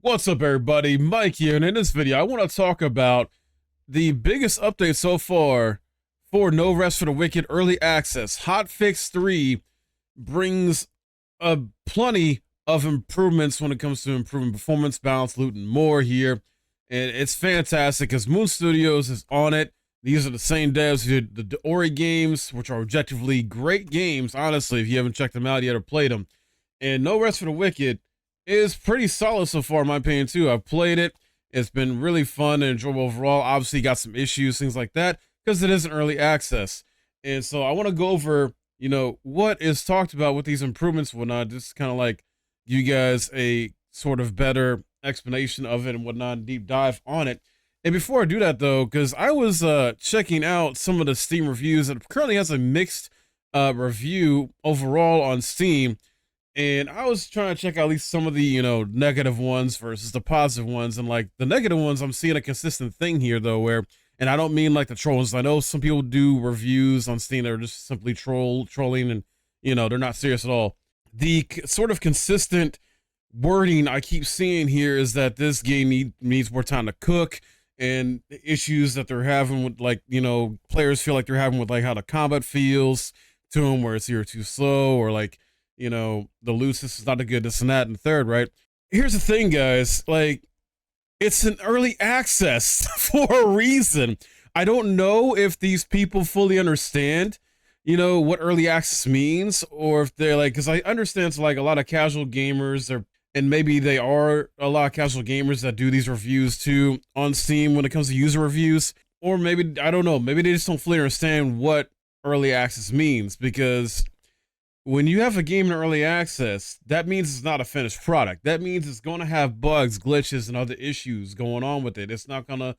What's up, everybody? Mike here, and in this video, I want to talk about the biggest update so far for No Rest for the Wicked Early Access. Hotfix 3 brings plenty of improvements when it comes to improving performance, balance, loot, and more here. And it's fantastic because Moon Studios is on it. These are the same devs who did the Ori games, which are objectively great games, honestly, if you haven't checked them out yet or played them. And No Rest for the Wicked is pretty solid so far, in my opinion, too. I've played it. It's been really fun and enjoyable overall. Obviously, got some issues, things like that, because it isn't early access. And so I want to go over, what is talked about with these improvements and whatnot. Just kind of like you guys a sort of better explanation of it and whatnot, deep dive on it. And before I do that, though, because I was checking out some of the Steam reviews, and it currently has a mixed review overall on Steam. And I was trying to check out at least some of the, negative ones versus the positive ones. And like the negative ones, I'm seeing a consistent thing here though, where, and I don't mean like the trolls. I know some people do reviews on Steam that are just simply trolling and, they're not serious at all. The sort of consistent wording I keep seeing here is that this game needs more time to cook, and the issues that they're having with like, players feel like they're having with like how the combat feels to them, where it's either too slow or like, the loot system's not a good, this and that, and third, right? Here's the thing, guys. Like, it's an early access for a reason. I don't know if these people fully understand, what early access means, or if they're like, because I understand it's like a lot of casual gamers, and maybe they are a lot of casual gamers that do these reviews too on Steam when it comes to user reviews, or maybe, I don't know, maybe they just don't fully understand what early access means, because when you have a game in early access, that means it's not a finished product. That means it's going to have bugs, glitches, and other issues going on with it. It's not going to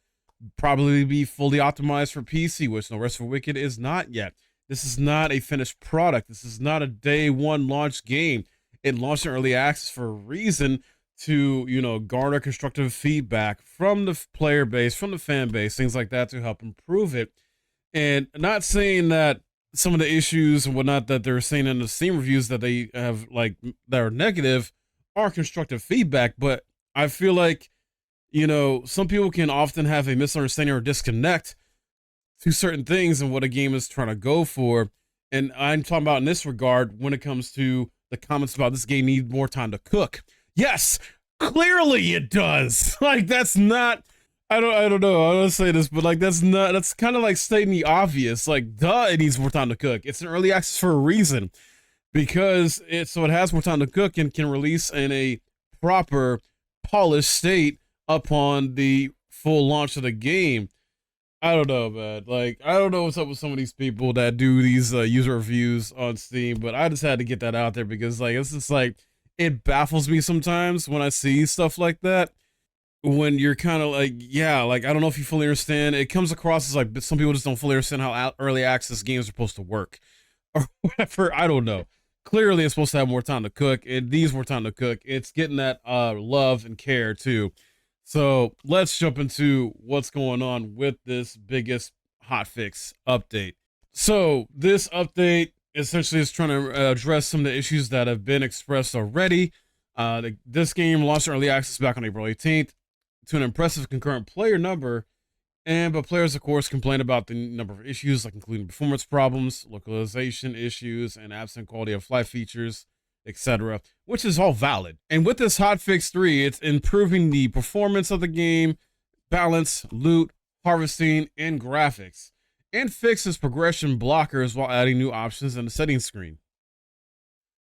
probably be fully optimized for PC, which No Rest for Wicked is not yet. This is not a finished product. This is not a day one launch game. It launched in early access for a reason to, garner constructive feedback from the player base, from the fan base, things like that to help improve it. And not saying that some of the issues and whatnot that they're saying in the Steam reviews that they have like that are negative are constructive feedback, but I feel like, some people can often have a misunderstanding or disconnect to certain things and what a game is trying to go for. And I'm talking about in this regard when it comes to the comments about this game need more time to cook. Yes, clearly it does. Like that's not, I don't know. I don't say this, but like that's kind of like stating the obvious. Like, duh, it needs more time to cook. It's an early access for a reason, because it has more time to cook and can release in a proper polished state upon the full launch of the game. I don't know, man. Like, I don't know what's up with some of these people that do these user reviews on Steam, but I just had to get that out there because like it's just like it baffles me sometimes when I see stuff like that, when you're kind of like, yeah, like I don't know if you fully understand. It comes across as like some people just don't fully understand how early access games are supposed to work or whatever. I don't know. Clearly it's supposed to have more time to cook. It needs more time to cook. It's getting that love and care too. So let's jump into what's going on with this biggest hotfix update. So this update essentially is trying to address some of the issues that have been expressed already. This game launched early access back on April 18th to an impressive concurrent player number, but players of course complain about the number of issues, like including performance problems, localization issues, and absent quality of life features, etc., which is all valid. And with this hotfix 3, it's improving the performance of the game, balance, loot, harvesting, and graphics, and fixes progression blockers while adding new options in the settings screen.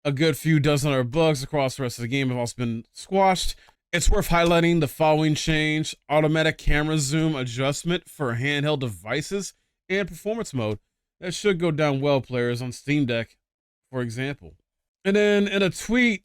A good few dozen other bugs across the rest of the game have also been squashed. It's worth highlighting the following change: automatic camera zoom adjustment for handheld devices and performance mode. That should go down well, players on Steam Deck, for example. And then in a tweet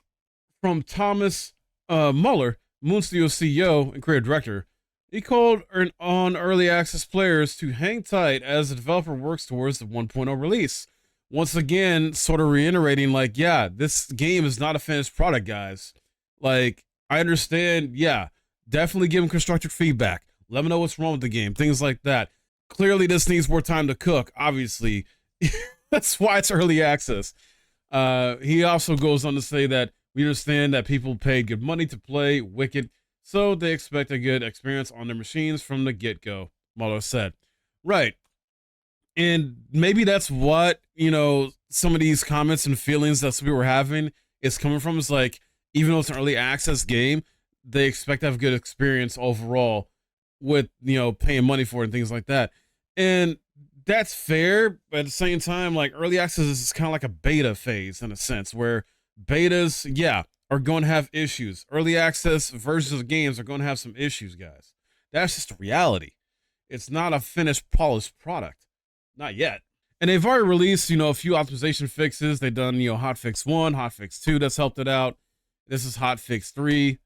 from Thomas Muller, Moon Studio CEO and creative director, he called on early access players to hang tight as the developer works towards the 1.0 release. Once again, sort of reiterating, like, yeah, this game is not a finished product, guys. Like, I understand, yeah, definitely give them constructive feedback. Let me know what's wrong with the game, things like that. Clearly, this needs more time to cook, obviously. That's why it's early access. He also goes on to say that we understand that people paid good money to play Wicked, so they expect a good experience on their machines from the get-go, Mueller said. Right. And maybe that's what, some of these comments and feelings that some people were having is coming from, is like, even though it's an early access game, they expect to have a good experience overall with, paying money for it and things like that. And that's fair, but at the same time, like, early access is kind of like a beta phase in a sense, where betas, yeah, are going to have issues. Early access versions of games are going to have some issues, guys. That's just the reality. It's not a finished, polished product. Not yet. And they've already released, a few optimization fixes. They've done, Hotfix 1, Hotfix 2 that's helped it out. This is Hotfix 3.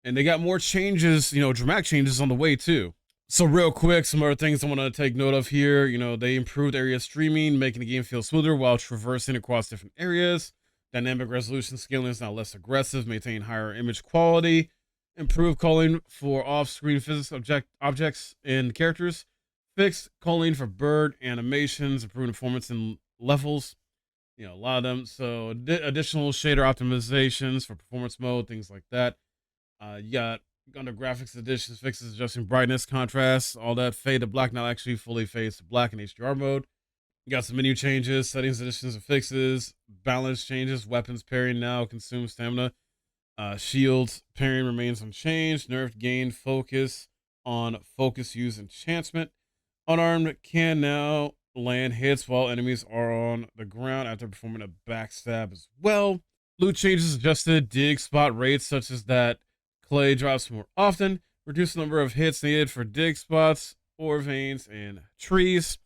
And they got more changes, dramatic changes on the way too. So real quick, some other things I want to take note of here. They improved area streaming, making the game feel smoother while traversing across different areas. Dynamic resolution scaling is now less aggressive, maintain higher image quality. Improved calling for off-screen physics objects and characters. Fixed calling for bird animations, improved performance in levels. A lot of them. So additional shader optimizations for performance mode, things like that. You got under graphics additions, fixes adjusting brightness, contrast, all that. Fade to black now actually fully fades to black in HDR mode. You got some menu changes, settings, additions, and fixes. Balance changes, weapons parrying now consumes stamina. Shields parrying remains unchanged. Nerfed gain focus on focus use enchantment. Unarmed can now land hits while enemies are on the ground after performing a backstab as well. Loot changes adjusted dig spot rates, such as that clay drops more often. Reduce the number of hits needed for dig spots, ore veins, and trees.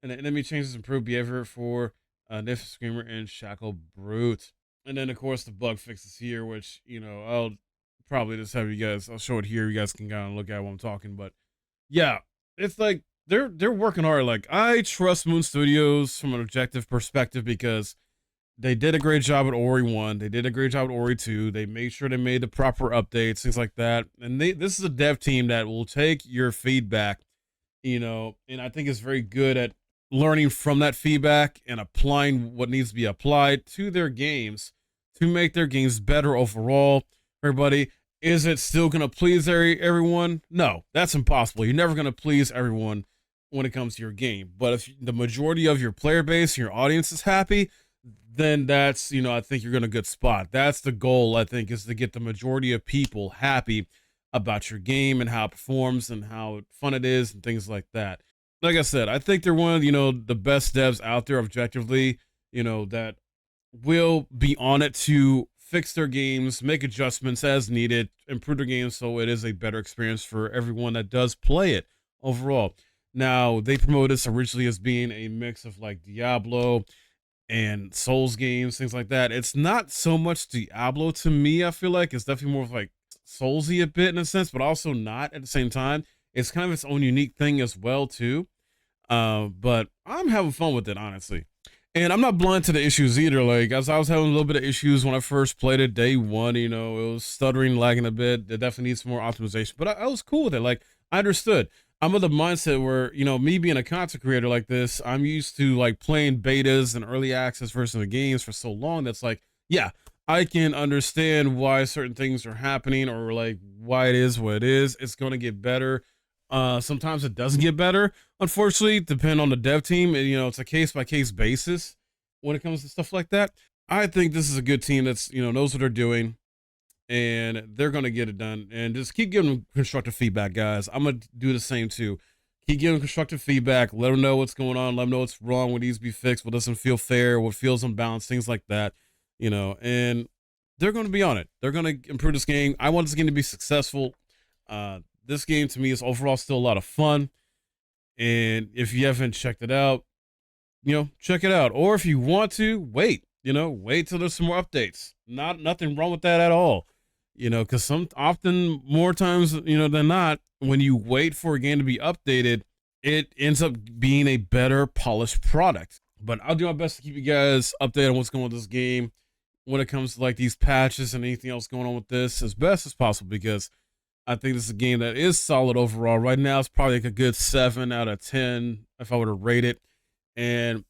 And the enemy changes improve behavior for Nif Screamer and Shackle Brute. And then, of course, the bug fixes here, which, I'll probably just have you guys, I'll show it here. You guys can kind of look at what I'm talking. But yeah, it's like they're working hard. Like, I trust Moon Studios from an objective perspective because they did a great job at Ori 1. They did a great job at Ori 2. They made sure they made the proper updates, things like that. And this is a dev team that will take your feedback, and I think is very good at learning from that feedback and applying what needs to be applied to their games to make their games better overall. Everybody, is it still going to please everyone? No, that's impossible. You're never going to please everyone when it comes to your game. But if the majority of your player base, your audience is happy, then that's, I think you're in a good spot. That's the goal, I think, is to get the majority of people happy about your game and how it performs and how fun it is and things like that. Like I said, I think they're one of, the best devs out there objectively, that will be on it to fix their games, make adjustments as needed, improve their games so it is a better experience for everyone that does play it overall. Now, they promoted this originally as being a mix of like Diablo and Souls games, things like that. It's not so much Diablo to me, I feel like. It's definitely more of like Soulsy a bit in a sense, but also not at the same time. It's kind of its own unique thing as well, too. But I'm having fun with it, honestly. And I'm not blind to the issues either. Like, as I was having a little bit of issues when I first played it day one, it was stuttering, lagging a bit. It definitely needs some more optimization. But I was cool with it. Like, I understood. I'm of the mindset where, me being a content creator like this, I'm used to like playing betas and early access versions of games for so long. That's like, yeah, I can understand why certain things are happening or like why it is what it is. It's going to get better. Sometimes it doesn't get better, unfortunately, depending on the dev team. And, it's a case by case basis when it comes to stuff like that. I think this is a good team that's, knows what they're doing. And they're going to get it done. And just keep giving them constructive feedback, guys. I'm going to do the same, too. Keep giving constructive feedback. Let them know what's going on. Let them know what's wrong, what needs to be fixed, what doesn't feel fair, what feels unbalanced, things like that. And they're going to be on it. They're going to improve this game. I want this game to be successful. This game, to me, is overall still a lot of fun. And if you haven't checked it out, check it out. Or if you want to, wait. Wait till there's some more updates. Nothing wrong with that at all. Because often more times, than not, when you wait for a game to be updated, it ends up being a better polished product. But I'll do my best to keep you guys updated on what's going on with this game when it comes to like these patches and anything else going on with this as best as possible, because I think this is a game that is solid overall. Right now, it's probably like a good 7 out of 10 if I were to rate it. And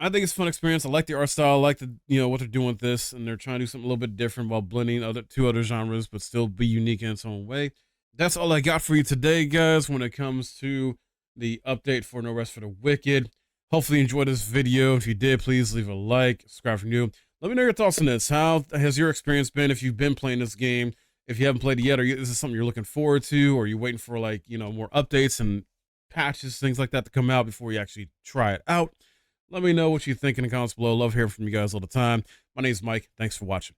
I think it's a fun experience. I like the art style. I like the, what they're doing with this, and they're trying to do something a little bit different while blending two other genres, but still be unique in its own way. That's all I got for you today, guys, when it comes to the update for No Rest for the Wicked. Hopefully you enjoyed this video. If you did, please leave a like, subscribe if you're new. Let me know your thoughts on this. How has your experience been if you've been playing this game? If you haven't played it yet, is this something you're looking forward to? Or are you waiting for more updates and patches, things like that to come out before you actually try it out? Let me know what you think in the comments below. Love hearing from you guys all the time. My name's Mike. Thanks for watching.